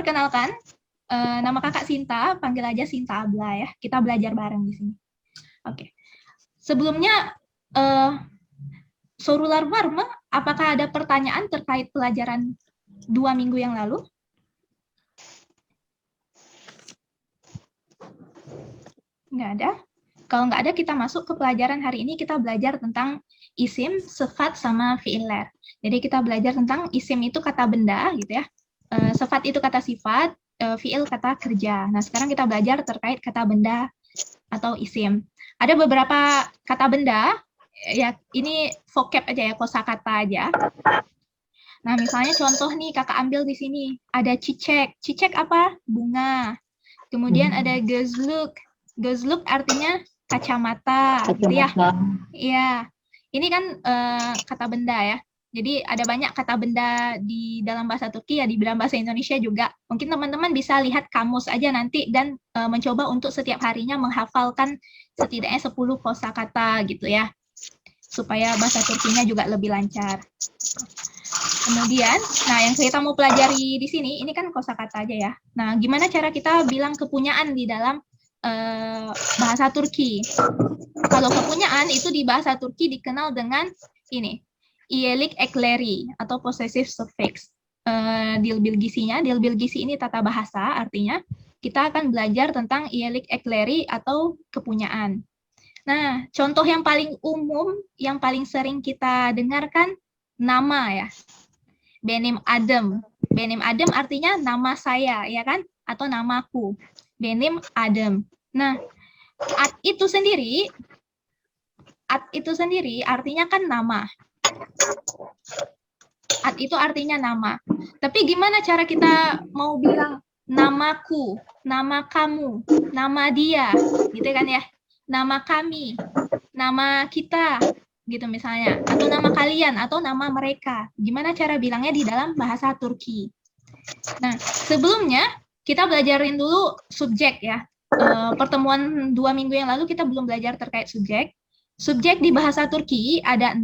perkenalkan, nama kakak Sinta, panggil aja Sinta Abla ya. Kita belajar bareng di sini. Oke. Sebelumnya, Sorular Warma, apakah ada pertanyaan terkait pelajaran 2 minggu yang lalu? Nggak ada. Kalau nggak ada, kita masuk ke pelajaran hari ini. Kita belajar tentang isim, sifat, sama fi'il. Jadi kita belajar tentang isim itu kata benda, gitu ya. Sifat itu kata sifat, fi'il kata kerja. Nah, sekarang kita belajar terkait kata benda atau isim. Ada beberapa kata benda, ya ini vocab aja ya, kosakata aja. Nah, misalnya contoh nih, kakak ambil di sini. Ada cicek. Cicek apa? Bunga. Kemudian ada gözlük. Gözlük artinya kacamata, gitu ya. Iya. Ini kan kata benda ya. Jadi ada banyak kata benda di dalam bahasa Turki ya, di dalam bahasa Indonesia juga. Mungkin teman-teman bisa lihat kamus aja nanti dan mencoba untuk setiap harinya menghafalkan setidaknya 10 kosakata gitu ya. Supaya bahasa Turkinya juga lebih lancar. Kemudian, nah yang kita mau pelajari di sini, ini kan kosakata aja ya. Nah, gimana cara kita bilang kepunyaan di dalam bahasa Turki? Kalau kepunyaan itu di bahasa Turki dikenal dengan ini, iyelik ekleri atau possessive suffix. Dilbilgisinya, dilbilgisi ini tata bahasa, artinya kita akan belajar tentang iyelik ekleri atau kepunyaan. Nah, contoh yang paling umum, yang paling sering kita dengarkan, nama ya. Benim Adem. Benim Adem artinya nama saya, ya kan? Atau namaku. Benim Adem. Nah, ad itu sendiri artinya kan nama. Ad itu artinya nama. Tapi gimana cara kita mau bilang namaku, nama kamu, nama dia, gitu kan ya? Nama kami, nama kita, gitu misalnya. Atau nama kalian, atau nama mereka. Gimana cara bilangnya di dalam bahasa Turki? Nah, sebelumnya kita belajarin dulu subjek ya. Pertemuan 2 minggu yang lalu kita belum belajar terkait subjek. Subjek di bahasa Turki ada 6,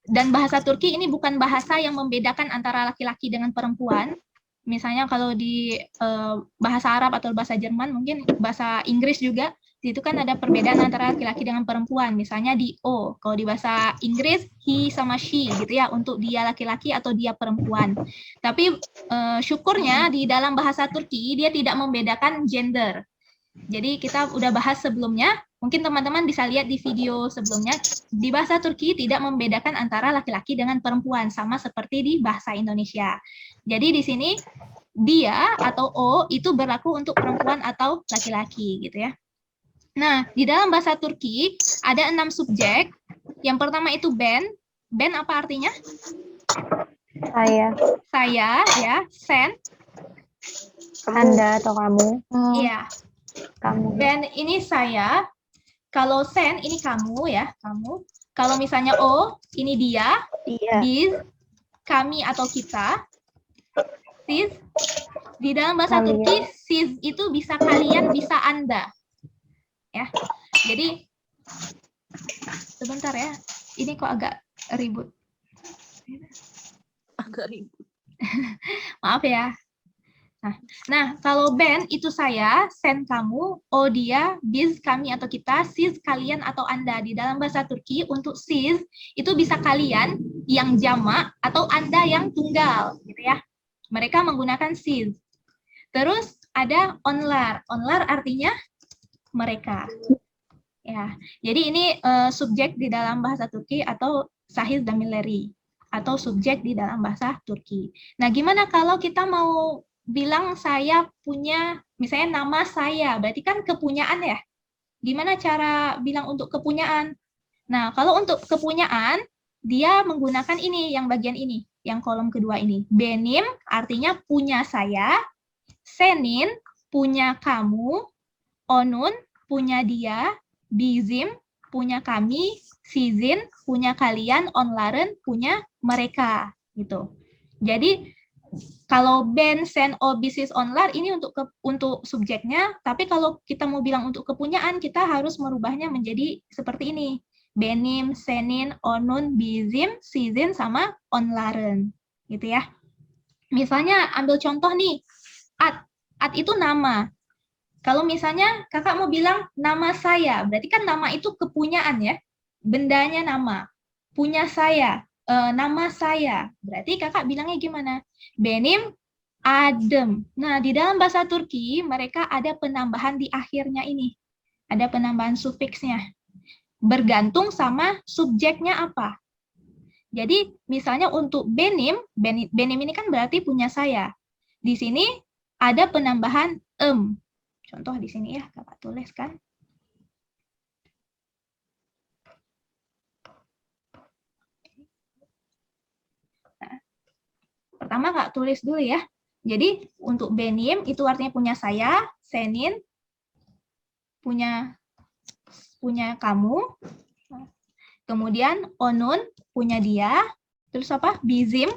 dan bahasa Turki ini bukan bahasa yang membedakan antara laki-laki dengan perempuan. Misalnya kalau di bahasa Arab atau bahasa Jerman, mungkin bahasa Inggris juga, itu kan ada perbedaan antara laki-laki dengan perempuan. Misalnya di O, kalau di bahasa Inggris, he sama she, gitu ya, untuk dia laki-laki atau dia perempuan. Tapi syukurnya di dalam bahasa Turki, dia tidak membedakan gender. Jadi kita udah bahas sebelumnya, mungkin teman-teman bisa lihat di video sebelumnya, di bahasa Turki tidak membedakan antara laki-laki dengan perempuan, sama seperti di bahasa Indonesia. Jadi di sini dia atau O itu berlaku untuk perempuan atau laki-laki gitu ya. Nah, di dalam bahasa Turki ada 6 subjek. Yang pertama itu ben. Ben apa artinya? Saya ya. Sen. Anda atau kamu. Iya. Kamu. Ben ini saya. Kalau sen ini kamu ya, kamu. Kalau misalnya O ini dia. Biz, kami atau kita. Siz, di dalam bahasa Turki siz itu bisa kalian, bisa Anda. Ya. Jadi sebentar ya. Ini kok agak ribut. Maaf ya. Nah, kalau ben itu saya, sen kamu, o dia, biz kami atau kita, siz kalian atau Anda. Di dalam bahasa Turki untuk siz itu bisa kalian yang jamak atau Anda yang tunggal, gitu ya. Mereka menggunakan siz. Terus ada onlar. Onlar artinya mereka. Ya, jadi ini subjek di dalam bahasa Turki atau sahih damileri atau subjek di dalam bahasa Turki. Nah, gimana kalau kita mau bilang saya punya, misalnya nama saya, berarti kan kepunyaan ya. Gimana cara bilang untuk kepunyaan? Nah, kalau untuk kepunyaan, dia menggunakan ini, yang bagian ini, yang kolom kedua ini. Benim artinya punya saya, senin punya kamu, onun punya dia, bizim punya kami, sizin punya kalian, onların punya mereka gitu. Jadi kalau ben, sen, o, bisis, onlar ini untuk subjeknya, tapi kalau kita mau bilang untuk kepunyaan, kita harus merubahnya menjadi seperti ini. Benim, senin, onun, bizim, sizin sama onların gitu ya. Misalnya ambil contoh nih, At itu nama. Kalau misalnya kakak mau bilang nama saya, berarti kan nama itu kepunyaan ya. Bendanya nama. Punya saya, nama saya. Berarti kakak bilangnya gimana? Benim adem. Nah, di dalam bahasa Turki mereka ada penambahan di akhirnya ini. Ada penambahan sufiksnya. Bergantung sama subjeknya apa. Jadi misalnya untuk benim ini kan berarti punya saya. Di sini ada penambahan Contoh di sini ya, kakak tuliskan. Nah, pertama kak tulis dulu ya. Jadi untuk benim itu artinya punya saya, senin punya kamu, kemudian onun punya dia, terus apa? Bizim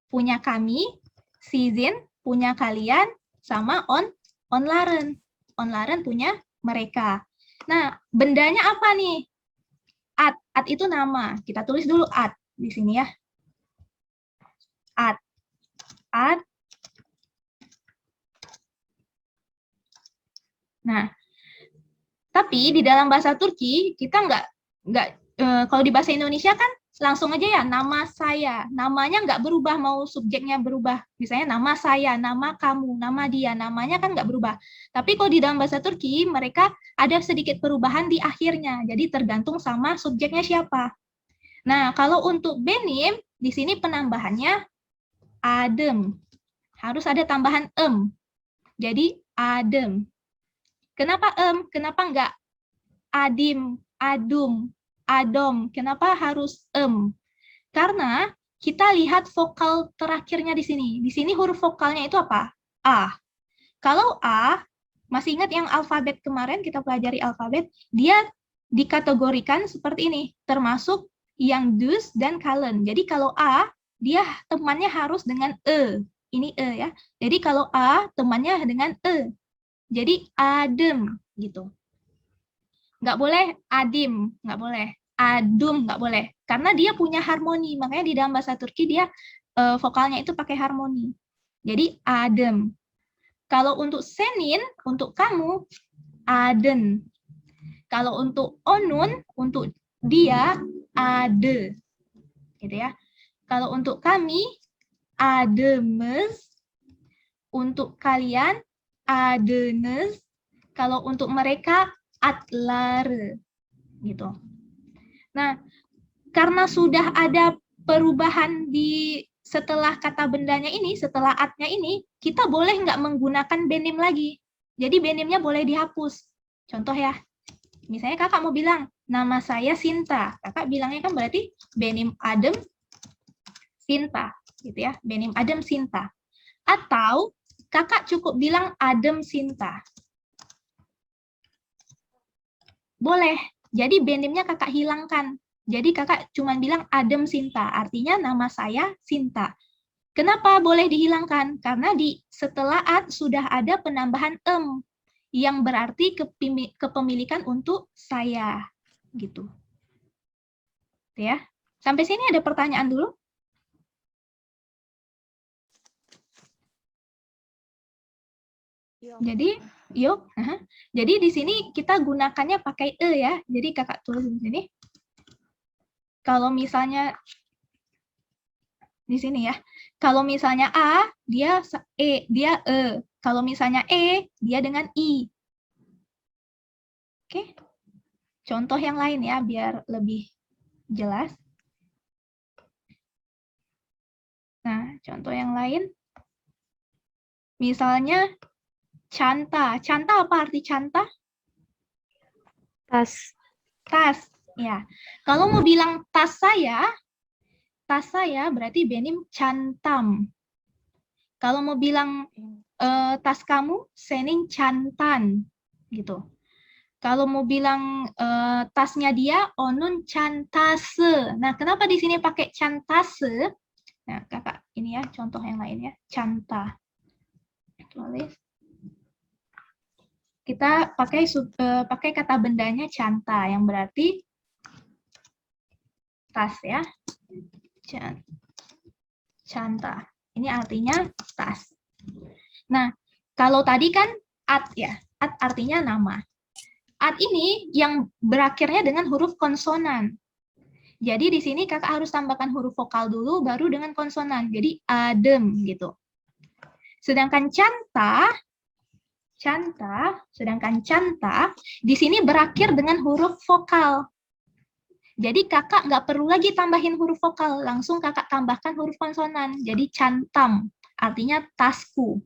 punya kami, sizin punya kalian, sama onlaren. Onlaren punya mereka. Nah, bendanya apa nih? At itu nama. Kita tulis dulu at di sini ya. At. Nah, tapi di dalam bahasa Turki kita nggak kalau di bahasa Indonesia kan langsung aja ya nama saya, namanya nggak berubah mau subjeknya berubah. Misalnya nama saya, nama kamu, nama dia, namanya kan nggak berubah. Tapi kalau di dalam bahasa Turki mereka ada sedikit perubahan di akhirnya, jadi tergantung sama subjeknya siapa. Nah, kalau untuk benim di sini penambahannya adem, harus ada tambahan jadi adem. Kenapa Kenapa nggak adim, adum, adom? Kenapa harus Karena kita lihat vokal terakhirnya di sini. Di sini huruf vokalnya itu apa? A. Kalau A, masih ingat yang alfabet kemarin kita pelajari alfabet, dia dikategorikan seperti ini, termasuk yang dus dan kalen. Jadi kalau A, dia temannya harus dengan E. Ini E ya. Jadi kalau A, temannya dengan E. Jadi adem gitu. Nggak boleh adim, nggak boleh. Adum nggak boleh. Karena dia punya harmoni. Makanya di dalam bahasa Turki dia vokalnya itu pakai harmoni. Jadi adem. Kalau untuk senin, untuk kamu, aden. Kalau untuk onun, untuk dia, ade. Gitu ya. Kalau untuk kami, ademes. Untuk kalian, adenes. Kalau untuk mereka, atlar. Gitu. Nah, karena sudah ada perubahan di setelah kata bendanya ini, setelah atnya ini, kita boleh nggak menggunakan benim lagi. Jadi benimnya boleh dihapus. Contoh ya, misalnya kakak mau bilang, nama saya Sinta. Kakak bilangnya kan berarti benim adem Sinta. Gitu ya, benim adem Sinta. Atau kakak cukup bilang adem Sinta. Boleh. Jadi benimnya kakak hilangkan. Jadi kakak cuma bilang adem Sinta, artinya nama saya Sinta. Kenapa boleh dihilangkan? Karena setelah at sudah ada penambahan yang berarti kepemilikan untuk saya. Gitu. Ya. Sampai sini ada pertanyaan dulu? Jadi, yuk. Jadi di sini kita gunakannya pakai e ya. Jadi kakak tulis di sini. Kalau misalnya di sini ya. Kalau misalnya A, dia dia E. Kalau misalnya E, dia dengan I. Oke. Contoh yang lain ya, biar lebih jelas. Nah, contoh yang lain. Misalnya, canta. Canta apa arti canta? Tas. Tas. Ya. Kalau mau bilang tas saya berarti benim cantam. Kalau mau bilang tas kamu, senin cantan. Gitu. Kalau mau bilang tasnya dia, onun cantase. Nah, kenapa di sini pakai cantase? Nah, kakak, ini ya, contoh yang lain ya. Canta. Tulis. Kita pakai kata bendanya canta, yang berarti tas ya. Canta. Ini artinya tas. Nah, Kalau tadi kan at ya, at artinya nama. At ini yang berakhirnya dengan huruf konsonan. Jadi di sini kakak harus tambahkan huruf vokal dulu, baru dengan konsonan. Jadi adem gitu. Sedangkan sedangkan canta di sini berakhir dengan huruf vokal. Jadi kakak nggak perlu lagi tambahin huruf vokal, langsung kakak tambahkan huruf konsonan. Jadi cantam, artinya tasku.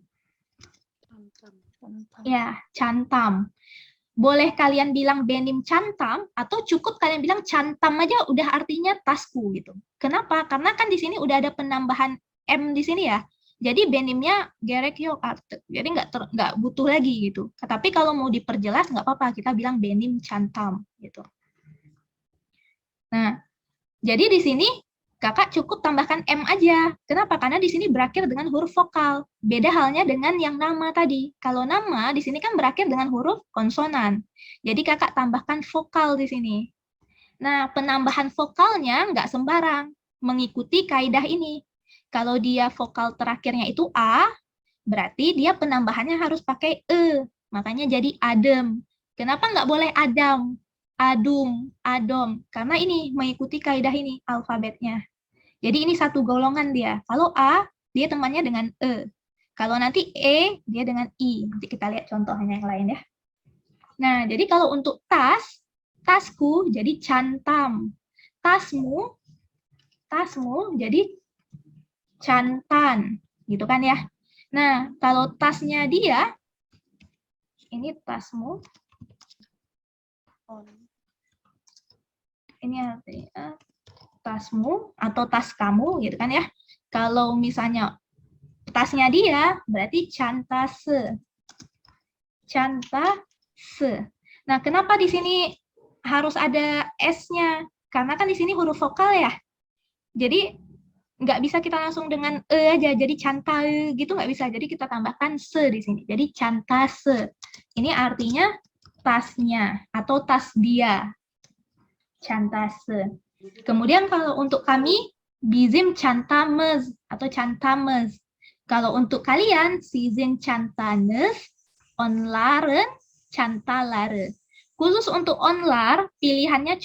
Ya, cantam. Boleh kalian bilang benim cantam, atau cukup kalian bilang cantam aja udah artinya tasku gitu. Kenapa? Karena kan di sini udah ada penambahan M di sini ya. Jadi benimnya gerek yok, jadi nggak butuh lagi gitu. Tapi kalau mau diperjelas nggak apa-apa, kita bilang benim cantam gitu. Nah, jadi di sini kakak cukup tambahkan M aja. Kenapa? Karena di sini berakhir dengan huruf vokal. Beda halnya dengan yang nama tadi. Kalau nama di sini kan berakhir dengan huruf konsonan. Jadi kakak tambahkan vokal di sini. Nah, penambahan vokalnya nggak sembarang. Mengikuti kaidah ini. Kalau dia vokal terakhirnya itu A, berarti dia penambahannya harus pakai E. Makanya jadi adem. Kenapa nggak boleh adam? Adum, adom. Karena ini mengikuti kaidah ini, alfabetnya. Jadi ini satu golongan dia. Kalau A, dia temannya dengan E. Kalau nanti E, dia dengan I. Nanti kita lihat contohnya yang lain ya. Nah, jadi kalau untuk tas, tasku jadi cantam. Tasmu, jadi cantan. Gitu kan ya. Nah, kalau tasnya dia, ini tasmu. Ini artinya tasmu atau tas kamu gitu kan ya. Kalau misalnya tasnya dia berarti cantase. Cantase. Nah, kenapa di sini harus ada S-nya? Karena kan di sini huruf vokal ya. Jadi nggak bisa kita langsung dengan E aja, jadi cantae gitu nggak bisa. Jadi kita tambahkan se di sini. Jadi cantase. Ini artinya tasnya atau tas dia. Cantase. Kemudian kalau untuk kami, bizim cantamez atau cantamez. Kalau untuk kalian, sizin cantanes, onlaren, cantalare. Khusus untuk onlar, pilihannya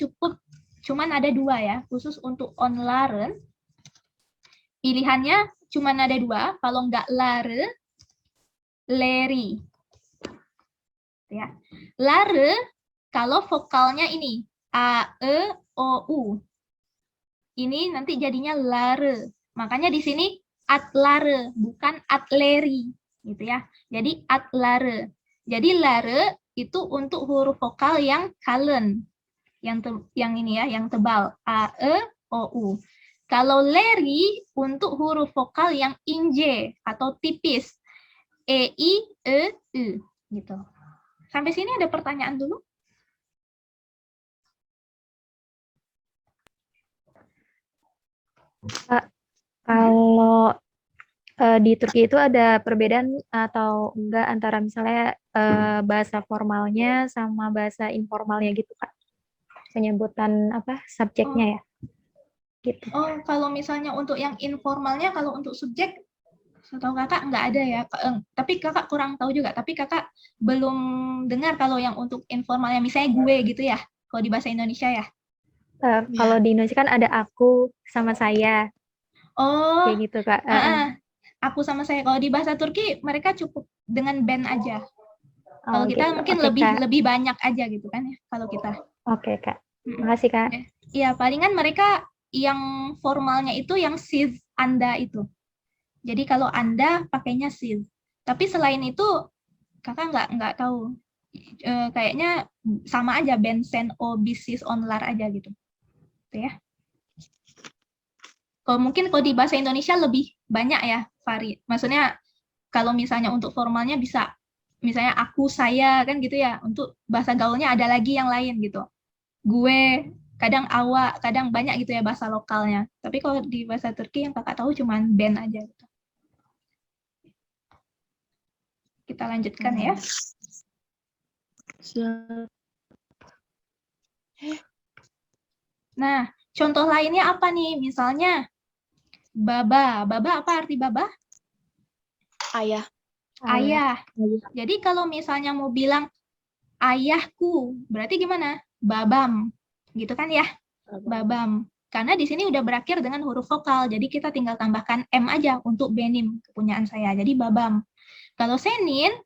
cuman ada dua ya. Khusus untuk onlaren, pilihannya cuman ada dua. Kalau nggak lare, leri. Ya. Lare, kalau vokalnya ini, A, E, O, U. Ini nanti jadinya lare. Makanya di sini atlare, bukan atleri. Gitu ya. Jadi atlare. Jadi lare itu untuk huruf vokal yang kalen. Yang ini ya, yang tebal. A, E, O, U. Kalau leri untuk huruf vokal yang inje atau tipis. E, I, E, U. Gitu. Sampai sini ada pertanyaan dulu? Kalau di Turki itu ada perbedaan atau enggak antara misalnya bahasa formalnya sama bahasa informalnya gitu, Kak? Penyebutan apa subjeknya ya? Gitu. Oh, kalau misalnya untuk yang informalnya, kalau untuk subjek, setahu kakak nggak ada ya. Tapi kakak kurang tahu juga. Tapi kakak belum dengar kalau yang untuk informalnya, misalnya gue gitu ya. Kalau di bahasa Indonesia ya. Kalau di Indonesia kan ada aku sama saya, Oh, kayak gitu, Kak. aku sama saya. Kalau di bahasa Turki, mereka cukup dengan band aja. Kalau Oh, kita gitu. mungkin Oke, Kak. lebih banyak aja gitu kan ya. Kalau kita. Oke, Kak. Makasih, Kak. Iya, palingan mereka yang formalnya itu yang siz Anda itu. Jadi kalau Anda pakainya siz. Tapi selain itu kakak nggak tahu. Kayaknya sama aja bensen o bisis onlar aja gitu. Gitu ya. Kalau di bahasa Indonesia lebih banyak ya maksudnya kalau misalnya untuk formalnya bisa misalnya aku saya kan gitu ya. Untuk bahasa gaulnya ada lagi yang lain gitu. Gue, kadang awak, kadang banyak gitu ya bahasa lokalnya. Tapi kalau di bahasa Turki yang kakak tahu cuma band aja gitu. Kita lanjutkan ya. Nah, contoh lainnya apa nih? Misalnya baba. Baba apa arti baba? Ayah. Ayah. Jadi kalau misalnya mau bilang ayahku, berarti gimana? Babam. Gitu kan ya? Babam. Karena di sini udah berakhir dengan huruf vokal, jadi kita tinggal tambahkan M aja untuk benim, kepunyaan saya. Jadi babam. Kalau senin,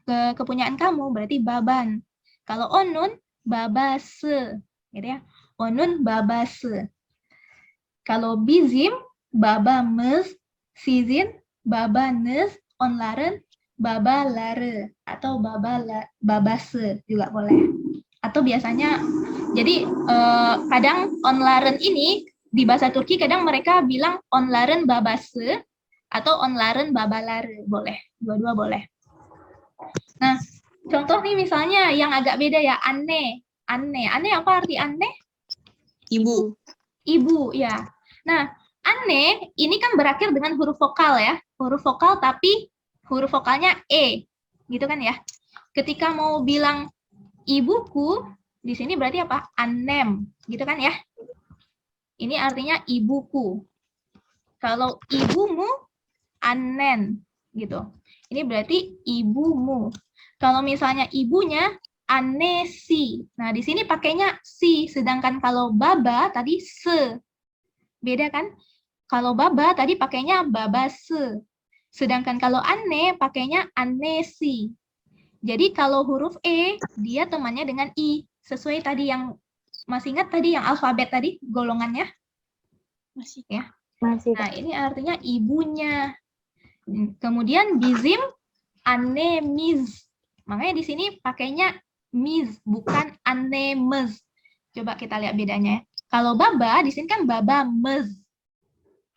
kepunyaan kamu, berarti baban. Kalau onun, babase. Gitu ya. Onun babase. Kalau bizim, babamız. Sizin, babanız. Onların, babalare. Atau babası juga boleh. Atau biasanya, jadi kadang onların ini di bahasa Turki kadang mereka bilang onların babası atau onların babaları, boleh, dua-dua boleh. Nah, contoh nih misalnya yang agak beda ya, anne. Anne apa arti anne? Ibu. Ibu, ya. Nah, anne ini kan berakhir dengan huruf vokal ya, huruf vokal tapi huruf vokalnya e, gitu kan ya. Ketika mau bilang ibuku, di sini berarti apa? Annem, gitu kan ya? Ini artinya ibuku. Kalau ibumu, annen, gitu. Ini berarti ibumu. Kalau misalnya ibunya, anesi. Nah, di sini pakainya si, sedangkan kalau baba tadi se. Beda kan? Kalau baba tadi pakainya babase. Sedangkan kalau anne pakainya anesi. Jadi kalau huruf E, dia temannya dengan I. Sesuai tadi yang, masih ingat tadi yang alfabet tadi, golongannya? Masih. Ya. Masih. Nah, ini artinya ibunya. Kemudian bizim, anemiz. Makanya di sini pakainya miz, bukan anemez. Coba kita lihat bedanya. Kalau baba, di sini kan baba mez.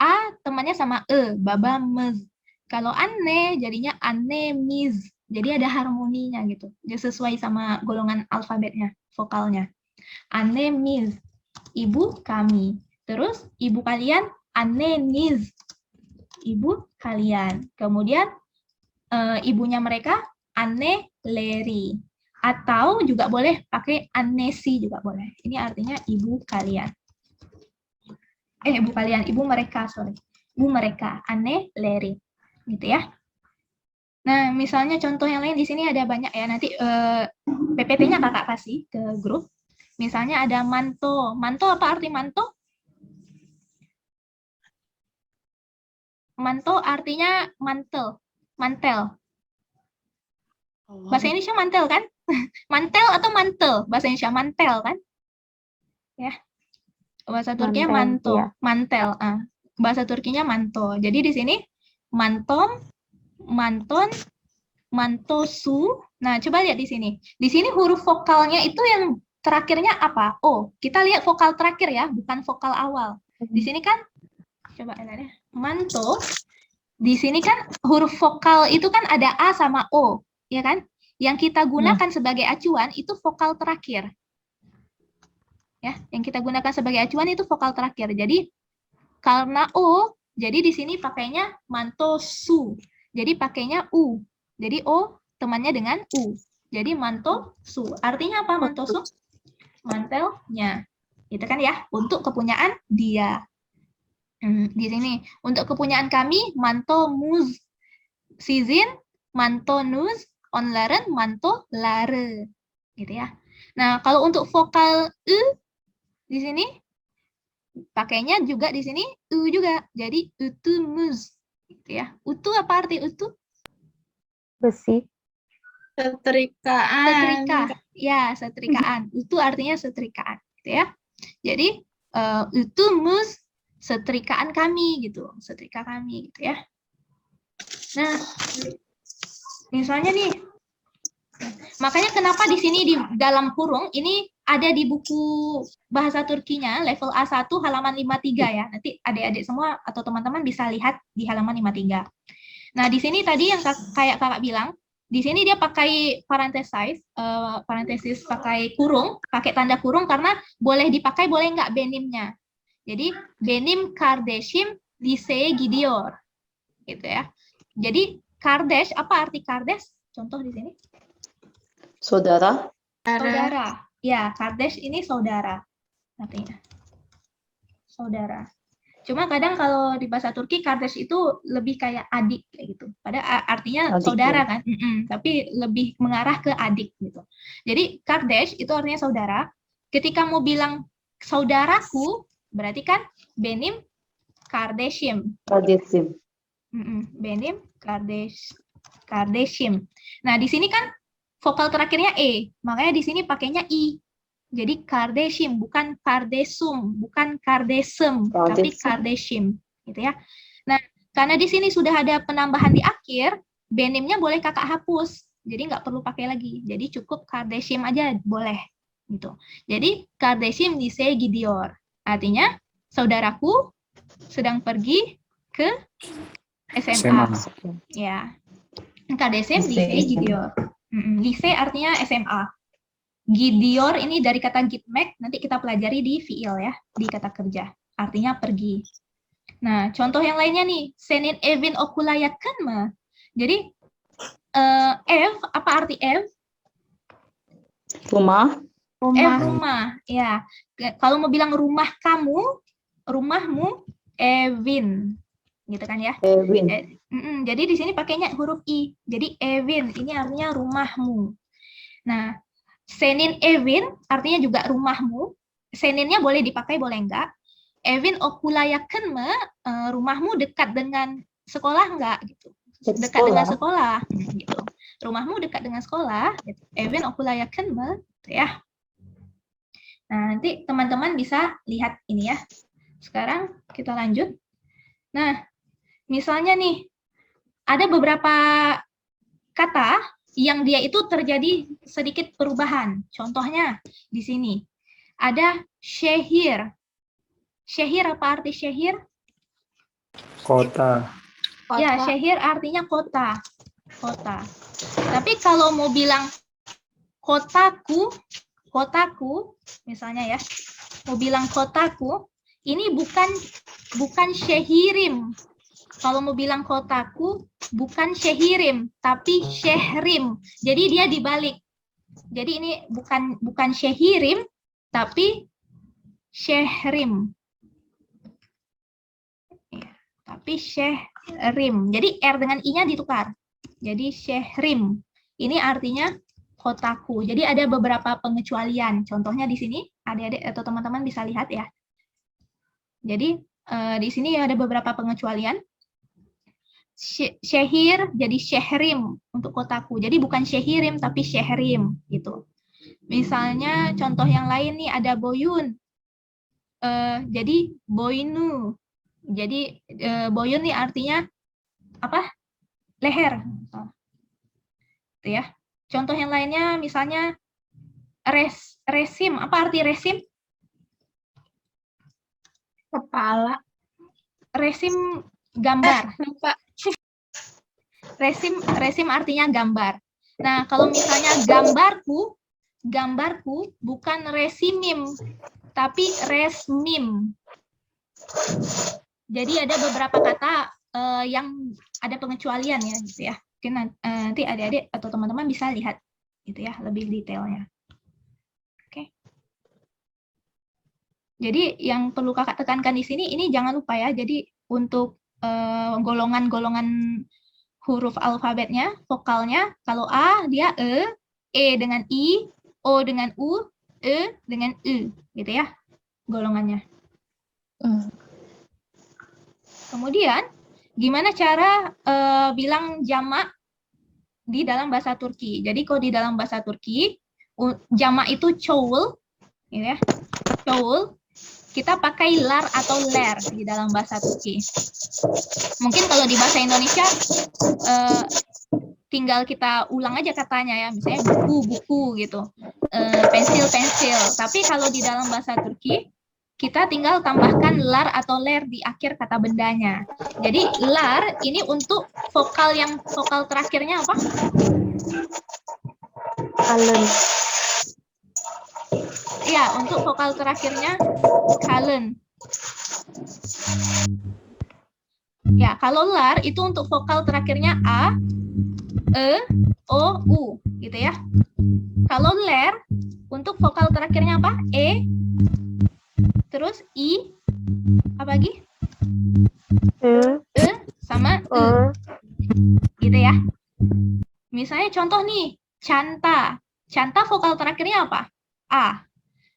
A temannya sama E, baba mez. Kalau anne, jadinya anemiz. Jadi ada harmoninya gitu. Dia sesuai sama golongan alfabetnya, vokalnya. Anemiz, ibu kami. Terus ibu kalian, aneniz, ibu kalian. Kemudian ibunya mereka, aneleri. Atau juga boleh pakai anesi juga boleh. Ini artinya ibu kalian. Ibu kalian, ibu mereka, sorry. Ibu mereka, aneleri. Gitu ya. Nah, misalnya contoh yang lain di sini ada banyak ya. Nanti PPT-nya kakak kasih ke grup. Misalnya ada manto. Manto apa arti manto? Manto artinya mantel. Mantel. Bahasa Indonesia mantel kan? Mantel atau mantel? Bahasa Indonesia mantel kan? Ya. Bahasa Turkinya manto. Ya. Mantel. Bahasa Turkinya manto. Jadi di sini mantom, manton, mantosu. Nah, coba lihat di sini. Di sini huruf vokalnya itu yang terakhirnya apa? O. Kita lihat vokal terakhir ya, bukan vokal awal. Di sini kan, coba lihat ya. Manto. Di sini kan huruf vokal itu kan ada A sama O, ya kan? Yang kita gunakan sebagai acuan itu vokal terakhir. Ya, yang kita gunakan sebagai acuan itu vokal terakhir. Jadi karena O, jadi di sini pakainya mantosu. Jadi pakainya U. Jadi O temannya dengan U. Jadi mantosu. Artinya apa mantosu? Mantelnya. Itu kan ya, untuk kepunyaan dia. Di sini, untuk kepunyaan kami, mantomuz. Sizin, mantonuz. Onların, mantolare. Gitu ya. Nah, kalau untuk vokal E, di sini, pakainya juga di sini U juga. Jadi, utumuz. Gitu ya. Utu apa arti utu? Besi. Setrikaan. Setrika, ya setrikaan. Itu artinya setrikaan, gitu ya. Jadi itu mus setrikaan kami gitu, setrika kami gitu ya. Nah, misalnya nih, makanya kenapa di sini di dalam kurung ini ada di buku bahasa Turkinya level A1 halaman 53 ya. Nanti adik-adik semua atau teman-teman bisa lihat di halaman 53. Nah, di sini tadi yang kayak kakak bilang, di sini dia pakai parenthesis pakai kurung, pakai tanda kurung karena boleh dipakai, boleh nggak benimnya. Jadi benim kardeşim liseye gidiyor, gitu ya. Jadi kardeş, apa arti kardeş? Contoh di sini. Saudara. Saudara. Ya, kardeş ini saudara. Artinya. Saudara. Cuma kadang kalau di bahasa Turki kardeş itu lebih kayak adik kayak gitu. Padahal artinya Adik, saudara ya. kan, tapi lebih mengarah ke adik gitu. Jadi kardeş itu artinya saudara. Ketika mau bilang saudaraku, berarti kan benim kardeşim. Kardeşim. Benim kardeşim. Nah, di sini kan vokal terakhirnya e, makanya di sini pakainya i. Jadi kardeşim, bukan kardesum, bukan kardesem, tapi Kardesum. kardeşim, gitu ya. Nah, karena di sini sudah ada penambahan di akhir, benimnya boleh kakak hapus, jadi nggak perlu pakai lagi. Jadi cukup kardeşim aja boleh, gitu. Jadi kardeşim lise gidiyor, artinya saudaraku sedang pergi ke SMA. Ya, kardeşim lise gidiyor. Lise artinya SMA. Gidiyor ini dari kata gitmek, nanti kita pelajari di fiil ya, di kata kerja. Artinya pergi. Nah, contoh yang lainnya nih, senin evin okula yakın mı? Jadi, ev, apa arti ev? Rumah. Ev rumah, ya. Kalau mau bilang rumah kamu, rumahmu, evin. Gitu kan ya? Evin. Jadi di sini pakainya huruf i. Jadi evin, ini artinya rumahmu. Nah, senin evin artinya juga rumahmu. Seninnya boleh dipakai, boleh enggak. Evin okula yakın mı? Rumahmu dekat dengan sekolah enggak? Gitu. Dekat dengan sekolah. Gitu. Rumahmu dekat dengan sekolah. Gitu. Evin okula yakın mı? Gitu ya. Nah, nanti teman-teman bisa lihat ini ya. Sekarang kita lanjut. Nah, misalnya nih, ada beberapa kata yang dia itu terjadi sedikit perubahan. Contohnya di sini ada syehir. Syehir apa arti syehir? Kota. Ya, syehir artinya kota. Kota. Tapi kalau mau bilang kotaku, misalnya ya, mau bilang kotaku, ini bukan syehirim. Kalau mau bilang kotaku, bukan syehirim, tapi syehrim. Jadi dia dibalik. Jadi ini bukan syehirim, tapi syehrim. Tapi syehrim. Jadi R dengan I-nya ditukar. Jadi syehrim. Ini artinya kotaku. Jadi ada beberapa pengecualian. Contohnya di sini, adik-adik atau teman-teman bisa lihat ya. Jadi di sini ada beberapa pengecualian. Syehir jadi syehrim untuk kotaku. Jadi bukan syehirim tapi syehrim gitu. Misalnya contoh yang lain nih ada boyun. Jadi boynu. Jadi boyun nih artinya apa? Leher. Gitu ya. Contoh yang lainnya misalnya resim. Apa arti resim? Kepala. Resim gambar. Resim artinya gambar. Nah, kalau misalnya gambarku bukan resimim, tapi resmim. Jadi ada beberapa kata yang ada pengecualian ya, gitu ya. Mungkin nanti adik-adik atau teman-teman bisa lihat, gitu ya, lebih detailnya. Oke. Jadi yang perlu kakak tekankan di sini, ini jangan lupa ya. Jadi untuk golongan-golongan huruf alfabetnya, vokalnya, kalau A dia E dengan I, O dengan U, E dengan U, gitu ya, golongannya. Kemudian, gimana cara bilang jamak di dalam bahasa Turki? Jadi kalau di dalam bahasa Turki, jamak itu çoğul, gitu ya, çoğul. Kita pakai lar atau ler di dalam bahasa Turki. Mungkin kalau di bahasa Indonesia tinggal kita ulang aja katanya ya, misalnya buku-buku gitu, pensil-pensil. Tapi kalau di dalam bahasa Turki, kita tinggal tambahkan lar atau ler di akhir kata bendanya. Jadi lar ini untuk vokal terakhirnya apa? Kalem. Ya, untuk vokal terakhirnya kalem. Ya, kalau lar itu untuk vokal terakhirnya A, E, O, U, gitu ya. Kalau ler untuk vokal terakhirnya apa? E, terus I, apa lagi? sama gitu ya. Misalnya contoh nih, canta. Canta vokal terakhirnya apa? A.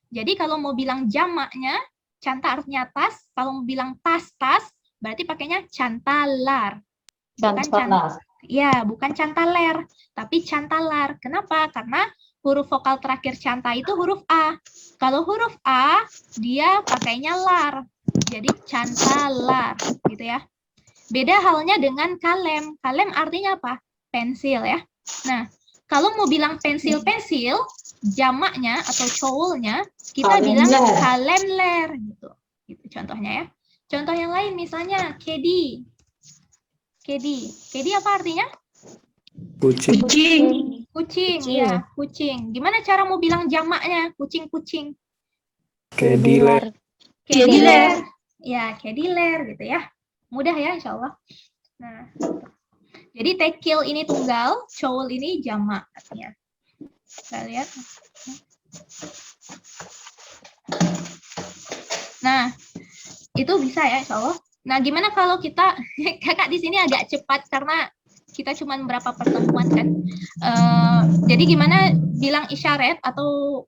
Jadi kalau mau bilang jamaknya, canta artinya tas. Kalau mau bilang tas, berarti pakainya cantalar. Cantalar. Ya, bukan cantaler, tapi cantalar. Kenapa? Karena huruf vokal terakhir canta itu huruf A. Kalau huruf A, dia pakainya lar. Jadi cantalar, gitu ya. Beda halnya dengan kalem. Kalem artinya apa? Pensil ya. Nah, kalau mau bilang pensil-pensil, jamaknya atau cowolnya, kita bilang kalemler gitu. Gitu contohnya ya. Contoh yang lain misalnya kedi. Kedi apa artinya? Kucing. Kucing, ya, kucing. Gimana cara mau bilang jamaknya? Kucing-kucing. Kediler. Kediler. Ya, kediler gitu ya. Mudah ya, insya Allah. Nah, jadi tekil ini tunggal, cowol ini jamak artinya. Kita lihat. Nah, itu bisa ya, insya Allah. Nah, gimana kalau kita, kakak di sini agak cepat karena kita cuma berapa pertemuan kan. Jadi gimana bilang isyarat atau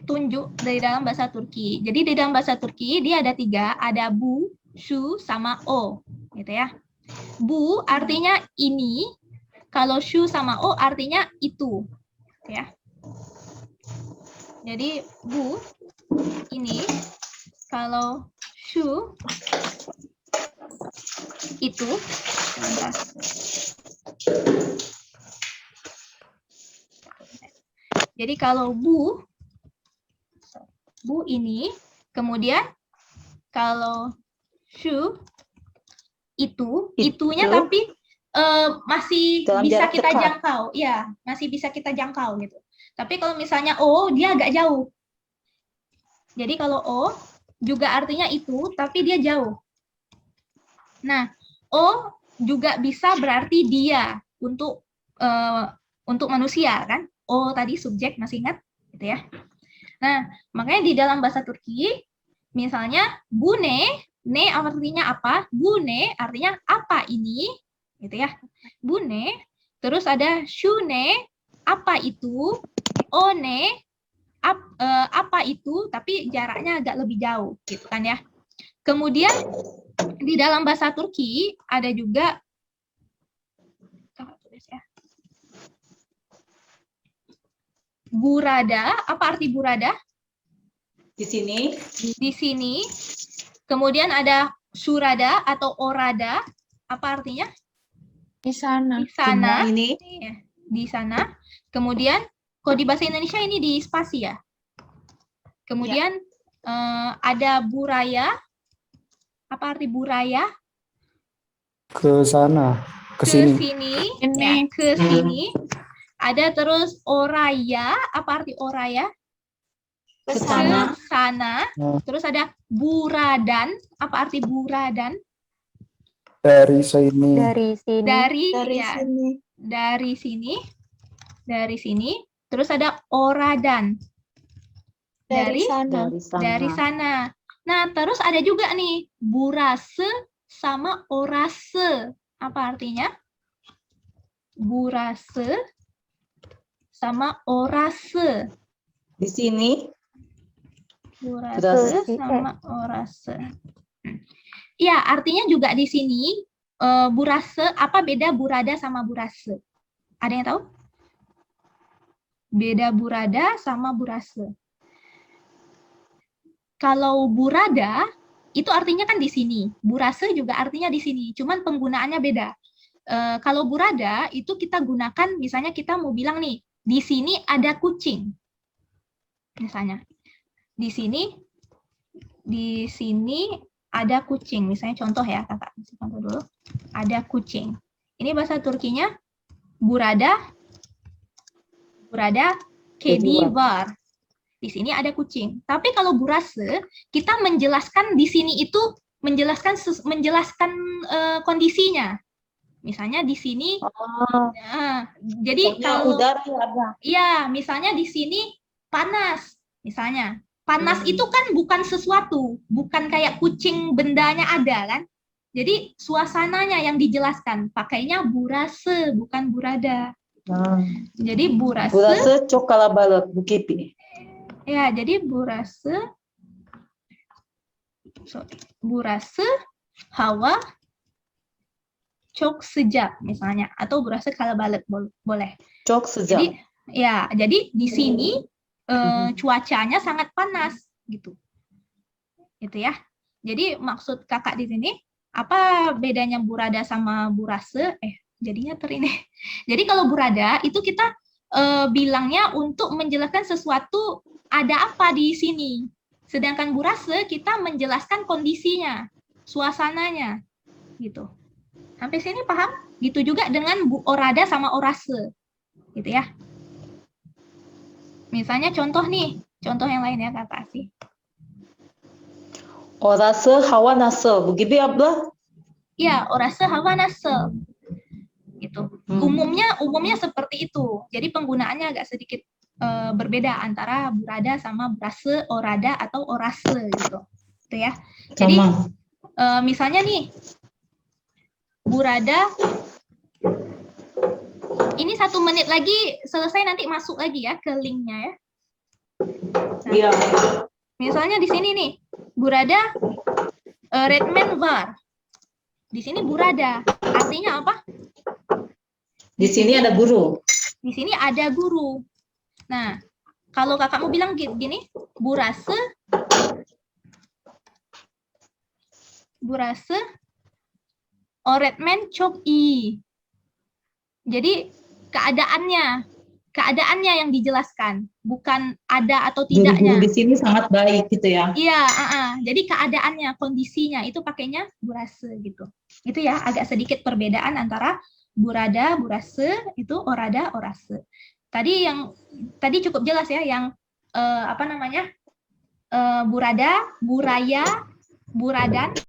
tunjuk dari dalam bahasa Turki. Jadi di dalam bahasa Turki dia ada 3, ada bu, shu, sama o, gitu ya. Bu artinya ini, kalau shu sama o artinya itu, ya. Jadi bu ini, kalau shu itu. Sebentar. Jadi kalau bu ini, kemudian kalau shu itu, itunya tapi masih dalam bisa jarak kita dekat. jangkau, ya masih bisa kita jangkau gitu. Tapi kalau misalnya o, dia agak jauh. Jadi kalau o juga artinya itu, tapi dia jauh. Nah, o juga bisa berarti dia untuk manusia kan? O tadi subjek, masih ingat gitu ya. Nah, makanya di dalam bahasa Turki, misalnya bune, ne artinya apa? Bune artinya apa ini, gitu ya. Bune, terus ada shune, apa itu? One, apa itu? Tapi jaraknya agak lebih jauh, gitu kan ya. Kemudian di dalam bahasa Turki ada juga, burada. Apa arti burada? Di sini. Di sini. Kemudian ada surada atau orada. Apa artinya? Di sana. Di sana. Ini. Ya, di sana. Kemudian, kalau di bahasa Indonesia ini di spasi ya. Kemudian ada buraya. Apa arti buraya? Ke sana. Ke Ke sini. sini. Ya, ke sini. Ada terus oraya. Apa arti oraya? Ke sana. Ke sana. Terus ada buradan. Apa arti buradan? Dari sini. Dari sini. Dari sini. Dari sini. Dari sini. Terus ada oradan. Dari sana. Nah, terus ada juga nih burase sama orase. Apa artinya? Burase sama orase. Di sini. Burase sama orase. Ya, artinya juga di sini burase, apa beda burada sama burase? Ada yang tahu? Beda burada sama burase. Kalau burada itu artinya kan di sini. Burase juga artinya di sini, cuman penggunaannya beda. Kalau burada itu kita gunakan, misalnya kita mau bilang nih, di sini ada kucing. Misalnya, di sini ada kucing. Misalnya contoh ya, kakak. Contoh dulu. Ada kucing. Ini bahasa Turkinya burada kedi var. Di sini ada kucing. Tapi kalau burase, kita menjelaskan di sini itu menjelaskan kondisinya. Misalnya di sini, jadi kalau iya, misalnya di sini panas, misalnya panas itu kan bukan sesuatu, bukan kayak kucing bendanya ada kan. Jadi suasananya yang dijelaskan, pakainya burase bukan burada. Jadi burase, Burası çok kalabalık bu gibi. ya jadi burase hawa çok sıcak misalnya, atau burase kalabalık boleh. Çok sıcak. Jadi ya, jadi di sini cuacanya sangat panas gitu. Gitu ya. Jadi maksud kakak di sini, apa bedanya burada sama burase? Jadinya ini. Jadi kalau burada itu kita bilangnya untuk menjelaskan sesuatu ada apa di sini. Sedangkan burase kita menjelaskan kondisinya, suasananya, gitu. Sampai sini paham? Gitu juga dengan orada sama orase, gitu ya. Misalnya contoh nih, contoh yang lain ya kakak kasih. Orası hava nasıl? Bu gibi abla? Ya, orase hawa nasıl. Gitu. Umumnya seperti itu. Jadi penggunaannya agak sedikit berbeda antara burada sama burase, orada atau orase gitu. Gitu ya. Jadi misalnya nih burada ini 1 menit lagi selesai, nanti masuk lagi ya ke linknya ya. Iya. Misalnya di sini nih, burada Redman var. Di sini burada. Artinya apa? Di sini ada guru. Di sini ada guru. Nah, kalau kakak mau bilang gini, burase öğretmen çok iyi. Jadi keadaannya yang dijelaskan, bukan ada atau tidaknya. Guru di sini sangat baik gitu ya. Iya, jadi keadaannya, kondisinya itu pakainya burase gitu. Itu ya agak sedikit perbedaan antara burada, burase itu orada, orase. Tadi cukup jelas ya yang burada, buraya, buradan